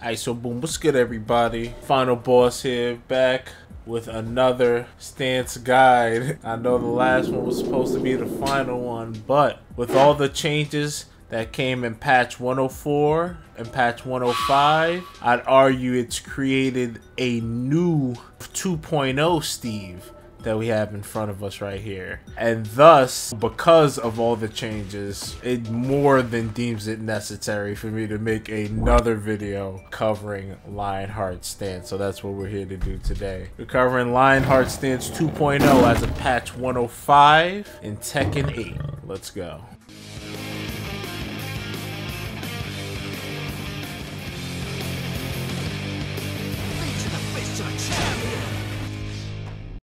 Alright, so boom, what's good everybody? Final Boss here, back with another stance guide. I know the last one was supposed to be the final one, but with all the changes that came in patch 104 and patch 105, I'd argue it's created a new 2.0 Steve that we have in front of us right here. And thus, because of all the changes, it more than deems it necessary for me to make another video covering LionHEART stance. So that's what we're here to do today. We're covering LionHEART stance 2.0 as a patch 105 in Tekken 8. Let's go.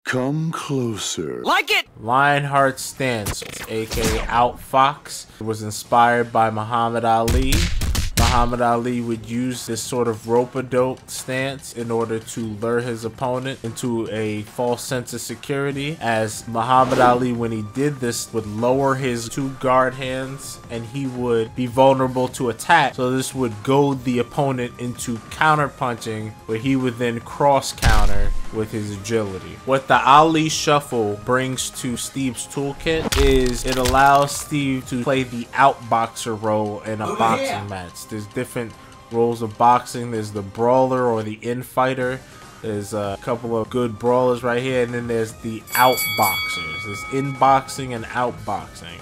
Come closer. Like it! LionHEART stance, aka OUTFOX, was inspired by Muhammad Ali. Muhammad Ali would use this sort of rope-a-dope stance in order to lure his opponent into a false sense of security, as Muhammad Ali, when he did this, would lower his two guard hands and he would be vulnerable to attack. So this would goad the opponent into counter-punching, where he would then cross-counter with his agility. What the Ali Shuffle brings to Steve's toolkit is it allows Steve to play the outboxer role in a boxing match. There's different roles of boxing. There's the brawler or the infighter. There's a couple of good brawlers right here, and then there's the outboxers. There's inboxing and outboxing.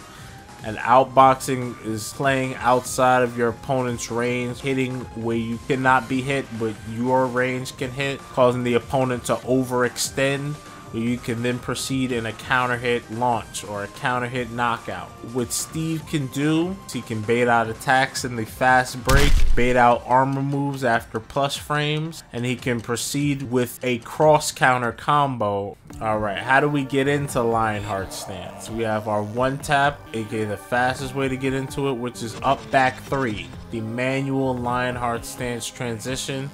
And outboxing is playing outside of your opponent's range, hitting where you cannot be hit, but your range can hit, causing the opponent to overextend, where you can then proceed in a counter hit launch or a counter hit knockout. What Steve can do is he can bait out attacks in the fast break, bait out armor moves after plus frames, and he can proceed with a cross counter combo. Alright, how do we get into LionHEART stance? We have our one tap, aka the fastest way to get into it, which is up back 3, the manual LionHEART stance transition,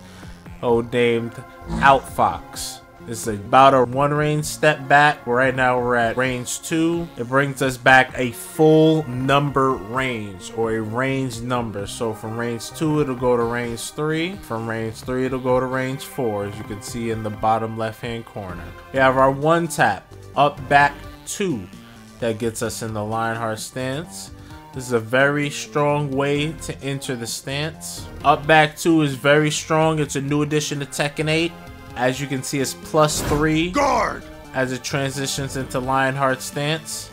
named OutFox. It's about a one range step back. Right now we're at range 2. It brings us back a full number range, or a range number. So from range 2 it'll go to range 3. From range 3 it'll go to range 4, as you can see in the bottom left hand corner. We have our one tap, up back 2, that gets us in the LionHEART stance. This is a very strong way to enter the stance. Up back 2 is very strong. It's a new addition to Tekken 8. As you can see, it's +3 guard as it transitions into LionHEART stance.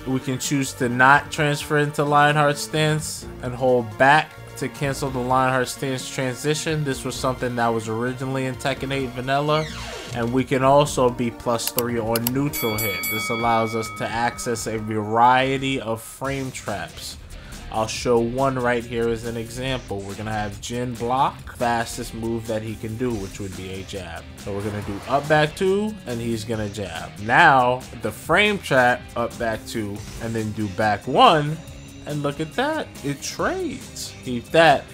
We can choose to not transfer into LionHEART stance and hold back to cancel the LionHEART stance transition. This was something that was originally in Tekken 8 vanilla, and we can also be +3 on neutral hit. This allows us to access a variety of frame traps. I'll show one right here as an example. We're gonna have Jin block, fastest move that he can do, which would be a jab. So we're gonna do up back 2 and he's gonna jab. Now the frame trap, up back 2 and then do back 1, and look at that, it trades. Keep that.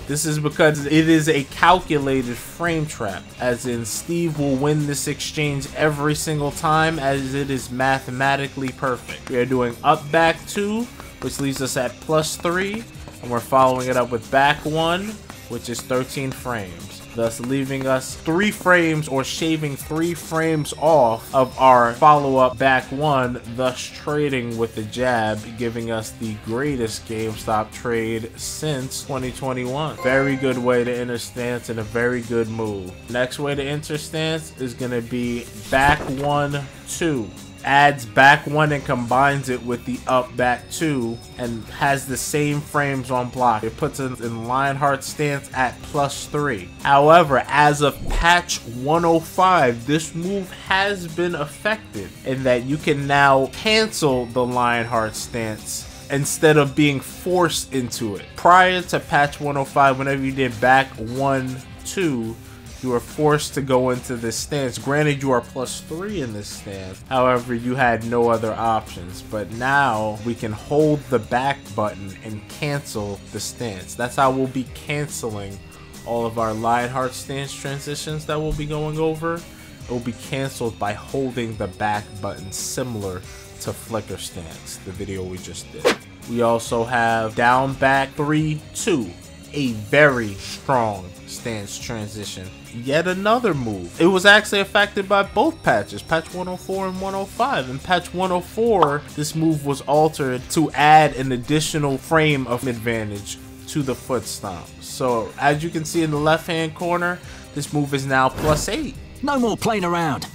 This is because it is a calculated frame trap, as in Steve will win this exchange every single time, as it is mathematically perfect. We are doing up back 2, which leaves us at +3, and we're following it up with back 1, which is 13 frames, thus leaving us 3 frames, or shaving 3 frames off of our follow-up back 1, thus trading with the jab, giving us the greatest GameStop trade since 2021. Very good way to enter stance and a very good move. Next way to enter stance is going to be back 1, 2. Adds back 1 and combines it with the up back 2 and has the same frames on block. It puts us in LionHEART stance at +3. However, as of patch 105, this move has been affected in that you can now cancel the LionHEART stance instead of being forced into it. Prior to patch 105, whenever you did back 1, 2, you are forced to go into this stance. Granted, you are +3 in this stance. However, you had no other options. But now we can hold the back button and cancel the stance. That's how we'll be canceling all of our LionHEART stance transitions that we'll be going over. It will be canceled by holding the back button, similar to flicker stance, the video we just did. We also have down back 3, 2. a very strong stance transition. Yet another move. It was actually affected by both patches, patch 104 and 105. In patch 104, this move was altered to add an additional frame of advantage to the foot stomp. So as you can see in the left hand corner, this move is now +8. No more playing around.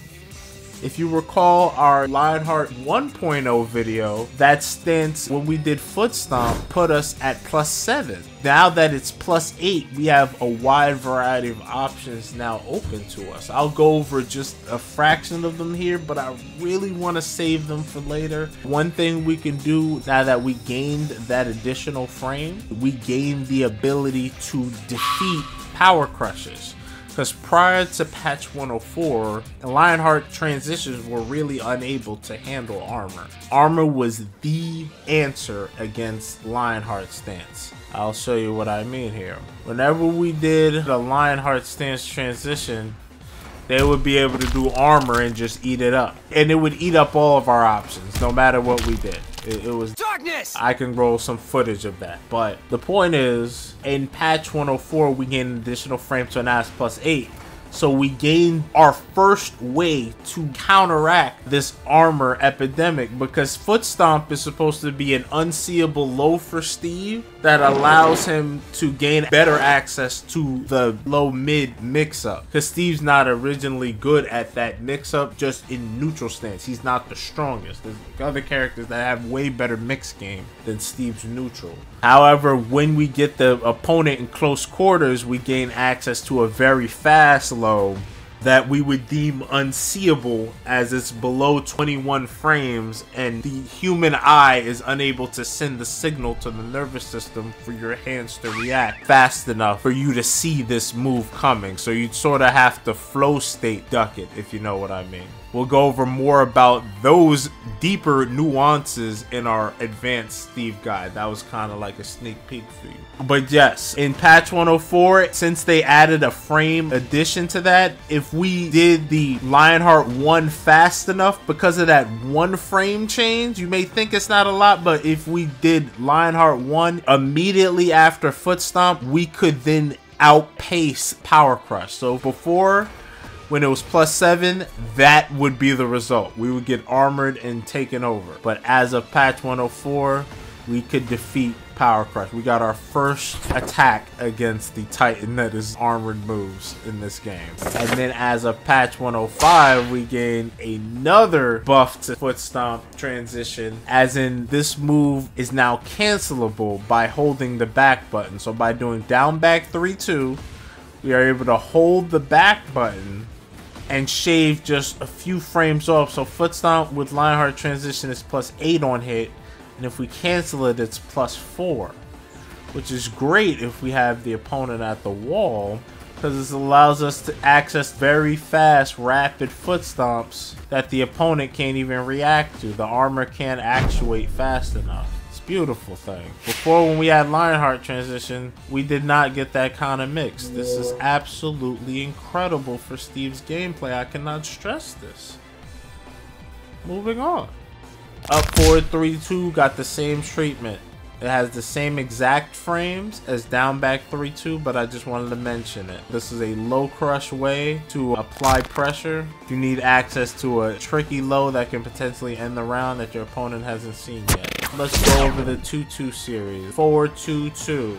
If you recall our LionHEART 1.0 video, that stance when we did foot stomp put us at +7. Now that it's +8, we have a wide variety of options now open to us. I'll go over just a fraction of them here, but I really want to save them for later. One thing we can do now that we gained that additional frame, we gained the ability to defeat power crushes. Because prior to patch 104, LionHEART transitions were really unable to handle armor. Armor was the answer against LionHEART stance. I'll show you what I mean here. Whenever we did the LionHEART stance transition, they would be able to do armor and just eat it up. And it would eat up all of our options, no matter what we did. It was darkness. I can roll some footage of that. But the point is, in patch 104, we gained an additional frame to an ass +8. So we gained our first way to counteract this armor epidemic, because foot stomp is supposed to be an unseeable low for Steve that allows him to gain better access to the low mid mix up, because Steve's not originally good at that mix up just in neutral stance. He's not the strongest. There's other characters that have way better mix game than Steve's neutral. However, when we get the opponent in close quarters, we gain access to a very fast low that we would deem unseeable, as it's below 21 frames and the human eye is unable to send the signal to the nervous system for your hands to react fast enough for you to see this move coming. So you'd sort of have to flow state duck it, if you know what I mean. We'll go over more about those deeper nuances in our advanced Steve guide. That was kind of like a sneak peek for you. But yes, in patch 104, since they added a frame addition to that, if we did the LionHEART 1 fast enough, because of that 1 frame change, you may think it's not a lot, but if we did LionHEART 1 immediately after foot stomp, we could then outpace power crush. So before, when it was +7, that would be the result. We would get armored and taken over. But as of patch 104, we could defeat power crush. We got our first attack against the Titan that is armored moves in this game. And then as of patch 105, we gain another buff to foot stomp transition, as in this move is now cancelable by holding the back button. So by doing down back 3-2, we are able to hold the back button and shave just a few frames off. So foot stomp with LionHEART transition is +8 on hit, and if we cancel it, it's +4, which is great if we have the opponent at the wall, because this allows us to access very fast, rapid foot stomps that the opponent can't even react to. The armor can't actuate fast enough. Beautiful thing. Before, when we had LionHEART transition, we did not get that kind of mix. This is absolutely incredible for Steve's gameplay. I cannot stress this. Moving on. Up forward 3-2 got the same treatment. It has the same exact frames as down back 3-2, but I just wanted to mention it. This is a low crush way to apply pressure. If you need access to a tricky low that can potentially end the round that your opponent hasn't seen yet. Let's go over the 2-2 series. Forward 2-2.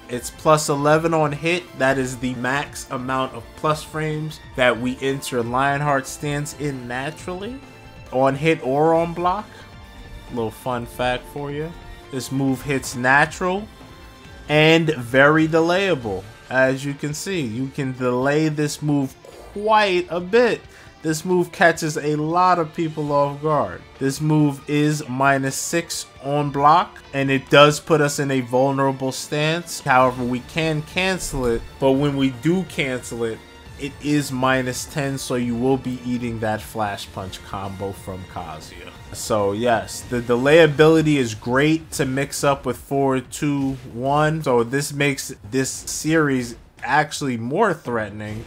It's +11 on hit. That is the max amount of plus frames that we enter LionHEART stance in naturally, on hit or on block. Little fun fact for you. This move hits natural and very delayable. As you can see, you can delay this move quite a bit. This move catches a lot of people off guard. This move is -6 on block, and it does put us in a vulnerable stance. However, we can cancel it, but when we do cancel it, it is -10, so you will be eating that flash punch combo from Kazuya. So yes, the delay ability is great to mix up with forward 2-1. So this makes this series actually more threatening,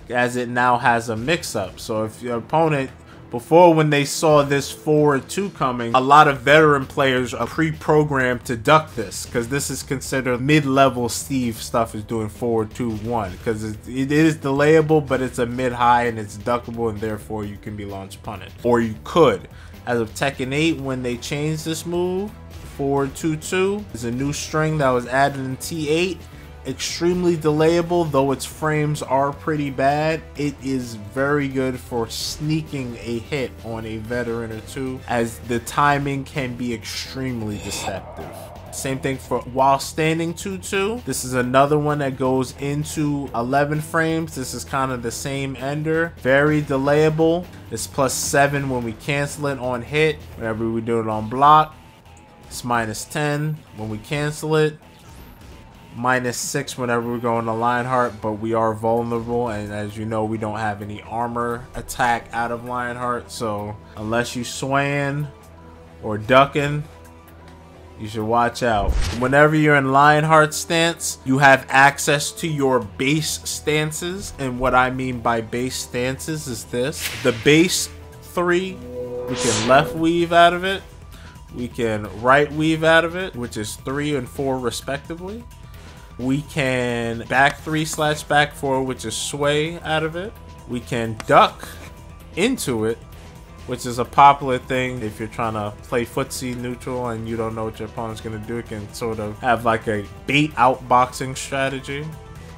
as it now has a mix up. So if your opponent Before, when they saw this forward 2 coming, a lot of veteran players are pre-programmed to duck this, because this is considered mid-level. Steve stuff is doing forward 2-1 because it is delayable, but it's a mid-high and it's duckable, and therefore you can be launch punted. Or you could. As of Tekken 8, when they changed this move, forward 2-2 is a new string that was added in T8. Extremely delayable, though its frames are pretty bad. It is very good for sneaking a hit on a veteran or 2, as the timing can be extremely deceptive. Same thing for while standing 2-2. This is another one that goes into 11 frames. This is kind of the same ender. Very delayable. It's +7 when we cancel it on hit. Whenever we do it on block, it's -10 when we cancel it. -6 whenever we're going to LionHEART, but we are vulnerable, and as you know, we don't have any armor attack out of LionHEART, so unless you swaying or ducking, you should watch out. Whenever you're in LionHEART stance, you have access to your base stances, and what I mean by base stances is this. The base 3, we can left weave out of it, we can right weave out of it, which is 3 and 4 respectively. We can back 3/back 4, which is sway out of it. We can duck into it, which is a popular thing if you're trying to play footsie neutral and you don't know what your opponent's going to do. It can sort of have like a bait outboxing strategy.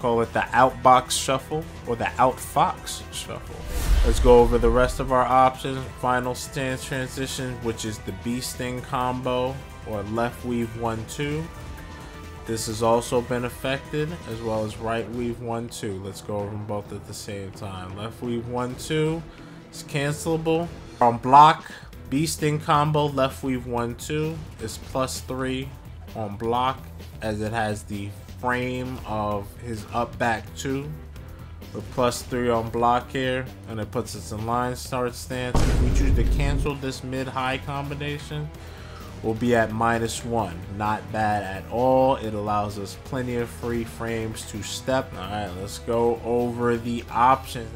Call it the outbox shuffle or the OUTFOX shuffle. Let's go over the rest of our options. Final stance transition, which is the bee sting combo or left weave 1-2. This has also been affected, as well as right weave 1-2. Let's go over them both at the same time. Left weave 1-2 is cancelable. On block, bee sting combo left weave 1-2 is +3 on block, as it has the frame of his up back 2. With +3 on block here, and it puts us in line start stance. If we choose to cancel this mid-high combination, we'll be at -1. Not bad at all. It allows us plenty of free frames to step. All right, let's go over the options.